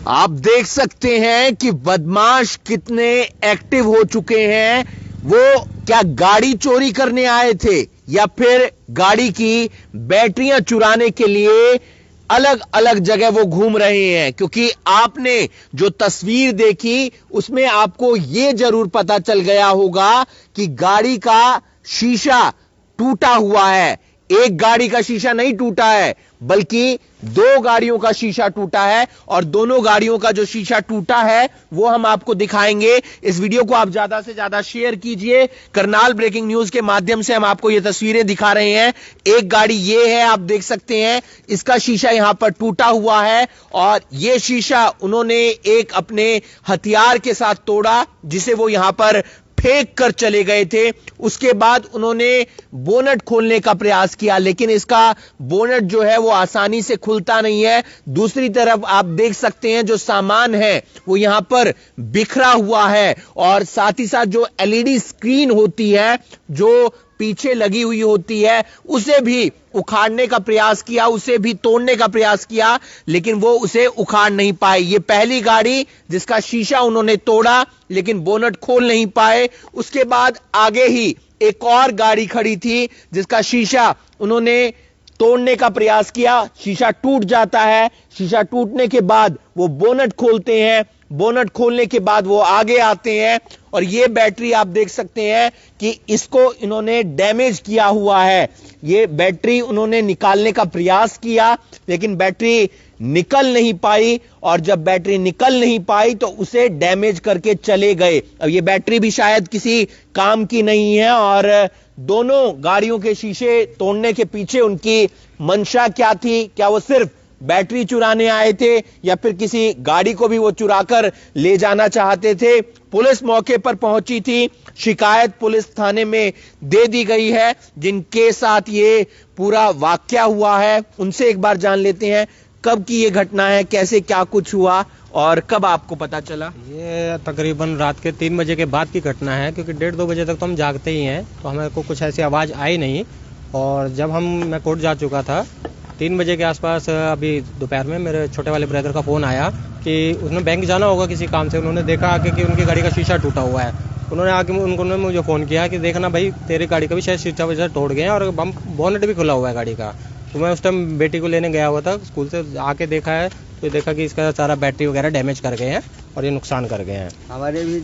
आप देख सकते हैं कि बदमाश कितने एक्टिव हो चुके हैं। वो क्या गाड़ी चोरी करने आए थे या फिर गाड़ी की बैटरियां चुराने के लिए अलग अलग जगह वो घूम रहे हैं? क्योंकि आपने जो तस्वीर देखी उसमें आपको यह जरूर पता चल गया होगा कि गाड़ी का शीशा टूटा हुआ है। एक गाड़ी का शीशा नहीं टूटा है बल्कि दो गाड़ियों का शीशा टूटा है, और दोनों गाड़ियों का जो शीशा टूटा है वो हम आपको दिखाएंगे। इस वीडियो को आप ज्यादा से ज्यादा शेयर कीजिए। करनाल ब्रेकिंग न्यूज के माध्यम से हम आपको ये तस्वीरें दिखा रहे हैं। एक गाड़ी ये है, आप देख सकते हैं, इसका शीशा यहां पर टूटा हुआ है और यह शीशा उन्होंने एक अपने हथियार के साथ तोड़ा जिसे वो यहां पर फेंक कर चले गए थे। उसके बाद उन्होंने बोनट खोलने का प्रयास किया, लेकिन इसका बोनट जो है वो आसानी से खुलता नहीं है। दूसरी तरफ आप देख सकते हैं जो सामान है वो यहां पर बिखरा हुआ है, और साथ ही साथ जो एलईडी स्क्रीन होती है जो पीछे लगी हुई होती है उसे भी उखाड़ने का प्रयास किया, उसे भी तोड़ने का प्रयास किया, लेकिन वो उसे उखाड़ नहीं पाए। ये पहली गाड़ी जिसका शीशा उन्होंने तोड़ा लेकिन बोनट खोल नहीं पाए। उसके बाद आगे ही एक और गाड़ी खड़ी थी जिसका शीशा उन्होंने तोड़ने का प्रयास किया, शीशा टूट जाता है। शीशा टूटने के बाद वो बोनट खोलते हैं, बोनट खोलने के बाद वो आगे आते हैं, और ये बैटरी आप देख सकते हैं कि इसको इन्होंने डैमेज किया हुआ है। ये बैटरी उन्होंने निकालने का प्रयास किया लेकिन बैटरी निकल नहीं पाई, और जब बैटरी निकल नहीं पाई तो उसे डैमेज करके चले गए। अब ये बैटरी भी शायद किसी काम की नहीं है, और दोनों गाड़ियों के शीशे तोड़ने के पीछे उनकी मंशा क्या थी? क्या वो सिर्फ बैटरी चुराने आए थे या फिर किसी गाड़ी को भी वो चुराकर ले जाना चाहते थे? पुलिस मौके पर पहुंची थी, शिकायत पुलिस थाने में दे दी गई है। जिनके साथ ये पूरा वाकया हुआ है उनसे एक बार जान लेते हैं कब की ये घटना है, कैसे क्या कुछ हुआ और कब आपको पता चला? ये तकरीबन रात के 3 बजे के बाद की घटना है, क्योंकि 1:30-2 बजे तक तो हम जागते ही हैं, तो हमें को कुछ ऐसी आवाज़ आई नहीं। और जब मैं कोर्ट जा चुका था 3 बजे के आसपास, अभी दोपहर में मेरे छोटे वाले ब्रदर का फ़ोन आया कि उसने बैंक जाना होगा किसी काम से। उन्होंने देखा आके कि उनकी गाड़ी का शीशा टूटा हुआ है। उन्होंने आके उन्होंने मुझे फ़ोन किया कि देखना भाई तेरी गाड़ी का भी शायद शीशा वजह तोड़ गए हैं और बोनट भी खुला हुआ है गाड़ी का। तो मैं उस टाइम बेटी को लेने गया हुआ था स्कूल से, आके देखा है तो देखा कि इसका सारा बैटरी वगैरह डैमेज कर गए हैं और ये नुकसान कर गए हैं हमारे भी।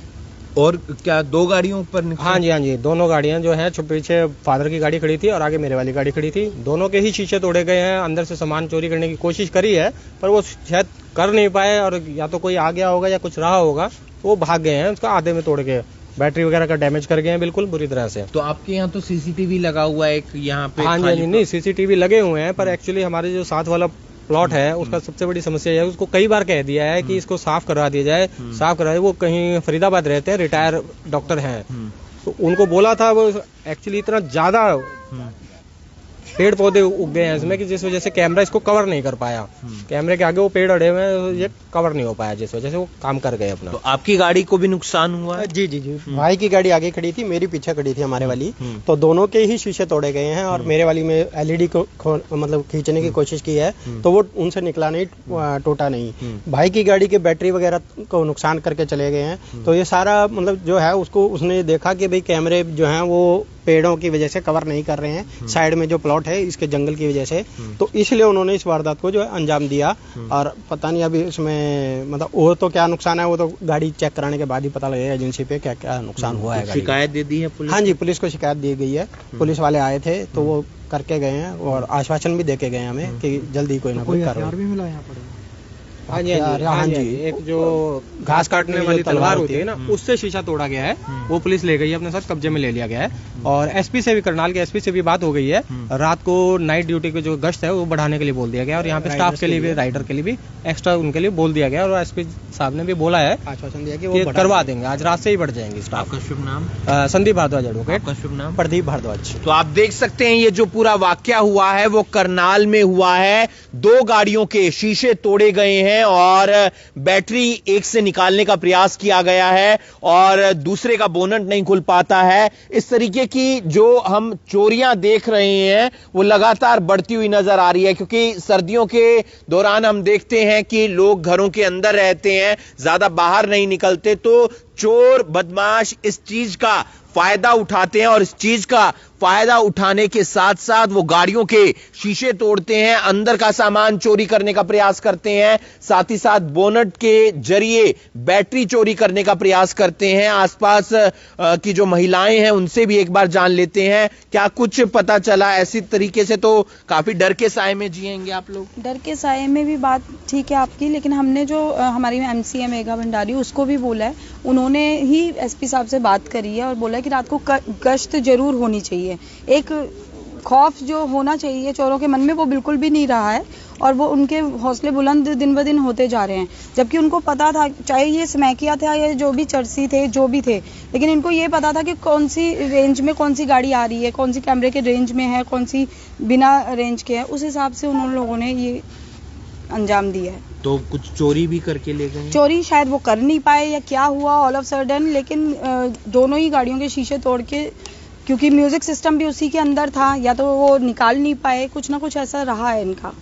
और क्या दो गाड़ियों पर? हाँ जी, दोनों गाड़ियां जो हैं, पीछे फादर की गाड़ी खड़ी थी और आगे मेरे वाली गाड़ी खड़ी थी। दोनों के ही शीशे तोड़े गए हैं। अंदर से सामान चोरी करने की कोशिश करी है पर वो शायद कर नहीं पाए, और या तो कोई आ गया होगा या कुछ रहा होगा, तो वो भाग गए हैं। उसका आधे में तोड़ के बैटरी वगैरह का डैमेज कर गए हैं बिल्कुल बुरी तरह से। तो आपके यहाँ तो सीसीटीवी लगा हुआ है एक यहाँ पे? हाँ जी, नहीं सीसीटीवी लगे हुए हैं, पर एक्चुअली हमारे जो साथ वाला प्लॉट है उसका सबसे बड़ी समस्या है, उसको कई बार कह दिया है कि इसको साफ करवा दिया जाए, साफ करवा। वो कहीं फरीदाबाद रहते हैं, रिटायर डॉक्टर हैं, तो उनको बोला था। वो एक्चुअली इतना ज्यादा पेड़ पौधे उग गए हैं इसमें कि जिस वजह से कैमरा इसको कवर नहीं कर पाया। कैमरे के आगे वो पेड़ अड़े हुए हैं, ये कवर नहीं हो पाया, जिस वजह से वो काम कर गए अपना। तो आपकी गाड़ी को भी नुकसान हुआ है? जी। भाई की गाड़ी आगे खड़ी थी, मेरी पीछे खड़ी थी हमारे वाली, तो दोनों के ही शीशे तोड़े गए हैं। और मेरे वाली में एलईडी को मतलब खींचने की कोशिश की है तो वो उनसे निकला नहीं, टूटा नहीं। भाई की गाड़ी के बैटरी वगैरह को नुकसान करके चले गए हैं। तो ये सारा मतलब जो है उसको उसने देखा कि भाई कैमरे जो है वो पेड़ों की वजह से कवर नहीं कर रहे हैं, साइड में जो प्लॉट है इसके जंगल की वजह से, तो इसलिए उन्होंने इस वारदात को जो है अंजाम दिया। और पता नहीं अभी इसमें मतलब वो तो क्या नुकसान है वो तो गाड़ी चेक कराने के बाद ही पता लगेगा एजेंसी पे क्या क्या नुकसान हुआ है। शिकायत दे दी है पुलिस? हाँ जी, पुलिस को शिकायत दी गई है। पुलिस वाले आए थे तो वो करके गए हैं और आश्वासन भी देके गए हमें कि जल्दी कोई ना कोई कार्रवाई भी मिला यहाँ पर। हाँ जी, एक जो घास काटने वाली तलवार होती है ना, उससे शीशा तोड़ा गया है, वो पुलिस ले गई है, अपने साथ कब्जे में ले लिया गया है। और एसपी से भी, करनाल के एसपी से भी बात हो गई है। रात को नाइट ड्यूटी की जो गश्त है वो बढ़ाने के लिए बोल दिया गया, और यहाँ पे स्टाफ के लिए भी, राइडर के लिए भी एक्स्ट्रा उनके लिए बोल दिया गया। और एसपी साहब ने भी बोला है, आश्वासन दिया कि वो करवा देंगे, आज रात से ही बढ़ जाएंगे स्टाफ। आपका शुभ नाम? संदीप भारद्वाज एडवोकेट। आपका शुभ नाम? प्रदीप भारद्वाज। तो आप देख सकते हैं ये जो पूरा वाकया हुआ है वो करनाल में हुआ है। 2 गाड़ियों के शीशे तोड़े गए हैं हैं और बैटरी एक से निकालने का प्रयास किया गया है और दूसरे का बोनट नहीं खुल पाता है। इस तरीके की जो हम चोरियां देख रहे हैं वो लगातार बढ़ती हुई नजर आ रही है, क्योंकि सर्दियों के दौरान हम देखते हैं कि लोग घरों के अंदर रहते हैं, ज्यादा बाहर नहीं निकलते, तो चोर बदमाश इस चीज का फायदा उठाते हैं और इस चीज का फायदा उठाने के साथ साथ वो गाड़ियों के शीशे तोड़ते हैं, अंदर का सामान चोरी करने का प्रयास करते हैं, साथ ही साथ बोनट के जरिए बैटरी चोरी करने का प्रयास करते हैं। आसपास की जो महिलाएं हैं उनसे भी एक बार जान लेते हैं क्या कुछ पता चला। ऐसी तरीके से तो काफी डर के साए में जिएंगे आप लोग। डर के साए में भी बात ठीक है आपकी, लेकिन हमने जो हमारी एमसी है मेघा भंडारी, उसको भी बोला है, उन्होंने ही एसपी साहब से बात करी है और बोला है कि रात को गश्त जरूर होनी चाहिए। एक खौफ जो होना चाहिए चोरों के मन में वो बिल्कुल भी नहीं रहा है और वो उनके हौसले बुलंद दिन ब दिन होते जा रहे हैं, जबकि उनको पता था, चाहे ये स्मैकिया था या जो भी चर्सी थे जो भी थे, लेकिन इनको ये पता था कि कौन सी रेंज में कौन सी गाड़ी आ रही है, कौन सी कैमरे के रेंज में है, कौन सी बिना रेंज के है, उस हिसाब से उन लोगों ने ये अंजाम दिया है। तो कुछ चोरी भी करके ले गए? चोरी शायद वो कर नहीं पाए या क्या हुआ ऑल ऑफ सडन, लेकिन दोनों ही गाड़ियों के शीशे तोड़ के, क्योंकि म्यूजिक सिस्टम भी उसी के अंदर था, या तो वो निकाल नहीं पाए, कुछ ना कुछ ऐसा रहा है इनका।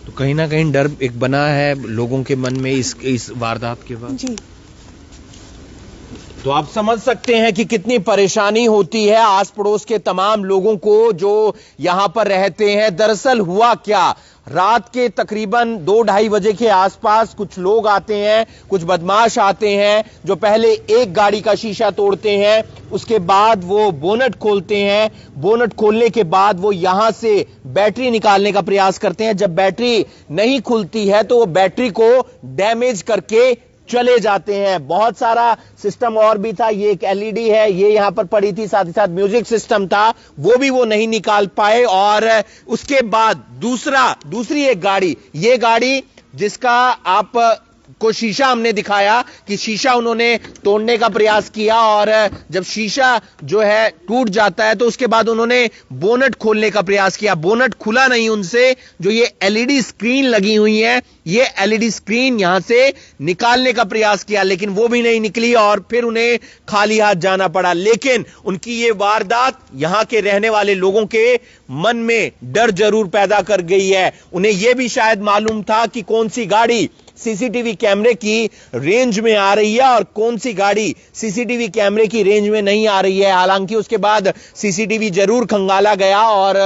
तो कहीं ना कहीं डर एक बना है लोगों के मन में इस वारदात के बाद। जी, तो आप समझ सकते हैं कि कितनी परेशानी होती है आस पड़ोस के तमाम लोगों को जो यहां पर रहते हैं। दरअसल हुआ क्या, रात के तकरीबन 2-2:30 बजे के आसपास कुछ लोग आते हैं, कुछ बदमाश आते हैं जो पहले एक गाड़ी का शीशा तोड़ते हैं, उसके बाद वो बोनट खोलते हैं, बोनट खोलने के बाद वो यहां से बैटरी निकालने का प्रयास करते हैं। जब बैटरी नहीं खुलती है तो वो बैटरी को डैमेज करके चले जाते हैं। बहुत सारा सिस्टम और भी था, ये एक एलईडी है, ये यहां पर पड़ी थी, साथ ही साथ म्यूजिक सिस्टम था, वो भी वो नहीं निकाल पाए। और उसके बाद दूसरी एक गाड़ी, ये गाड़ी जिसका आप को शीशा हमने दिखाया कि शीशा उन्होंने तोड़ने का प्रयास किया और जब शीशा जो है टूट जाता है तो उसके बाद उन्होंने बोनट खोलने का प्रयास किया। बोनट खुला नहीं उनसे, जो ये एलईडी स्क्रीन लगी हुई है, ये एलईडी स्क्रीन यहां से निकालने का प्रयास किया, लेकिन वो भी नहीं निकली और फिर उन्हें खाली हाथ जाना पड़ा। लेकिन उनकी ये वारदात यहां के रहने वाले लोगों के मन में डर जरूर पैदा कर गई है। उन्हें यह भी शायद मालूम था कि कौन सी गाड़ी सीसीटीवी कैमरे की रेंज में आ रही है और कौन सी गाड़ी सीसीटीवी कैमरे की रेंज में नहीं आ रही है। हालांकि उसके बाद सीसीटीवी जरूर खंगाला गया और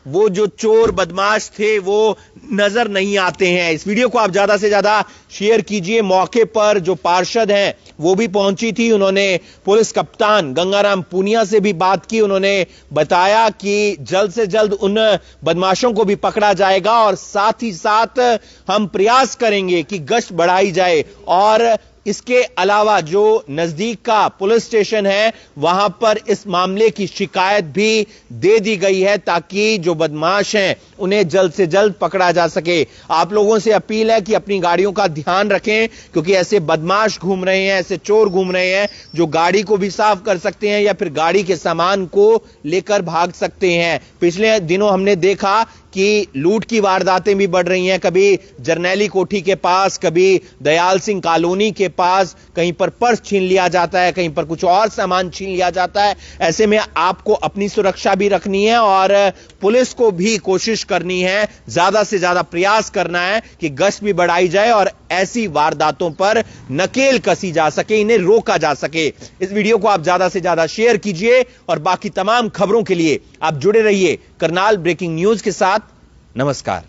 वो जो चोर बदमाश थे वो नजर नहीं आते हैं। इस वीडियो को आप ज्यादा से ज्यादा शेयर कीजिए। मौके पर जो पार्षद हैं वो भी पहुंची थी, उन्होंने पुलिस कप्तान गंगाराम पूनिया से भी बात की। उन्होंने बताया कि जल्द से जल्द उन बदमाशों को भी पकड़ा जाएगा और साथ ही साथ हम प्रयास करेंगे कि गश्त बढ़ाई जाए और इसके अलावा जो नजदीक का पुलिस स्टेशन है वहां पर इस मामले की शिकायत भी दे दी गई है ताकि जो बदमाश हैं उन्हें जल्द से जल्द पकड़ा जा सके। आप लोगों से अपील है कि अपनी गाड़ियों का ध्यान रखें, क्योंकि ऐसे बदमाश घूम रहे हैं, ऐसे चोर घूम रहे हैं जो गाड़ी को भी साफ कर सकते हैं या फिर गाड़ी के सामान को लेकर भाग सकते हैं। पिछले दिनों हमने देखा कि लूट की वारदातें भी बढ़ रही हैं, कभी जरनैली कोठी के पास, कभी दयाल सिंह कॉलोनी के पास, कहीं पर पर्स छीन लिया जाता है, कहीं पर कुछ और सामान छीन लिया जाता है। ऐसे में आपको अपनी सुरक्षा भी रखनी है और पुलिस को भी कोशिश करनी है, ज्यादा से ज्यादा प्रयास करना है कि गश्त भी बढ़ाई जाए और ऐसी वारदातों पर नकेल कसी जा सके, इन्हें रोका जा सके। इस वीडियो को आप ज्यादा से ज्यादा शेयर कीजिए और बाकी तमाम खबरों के लिए आप जुड़े रहिए करनाल ब्रेकिंग न्यूज के साथ। नमस्कार।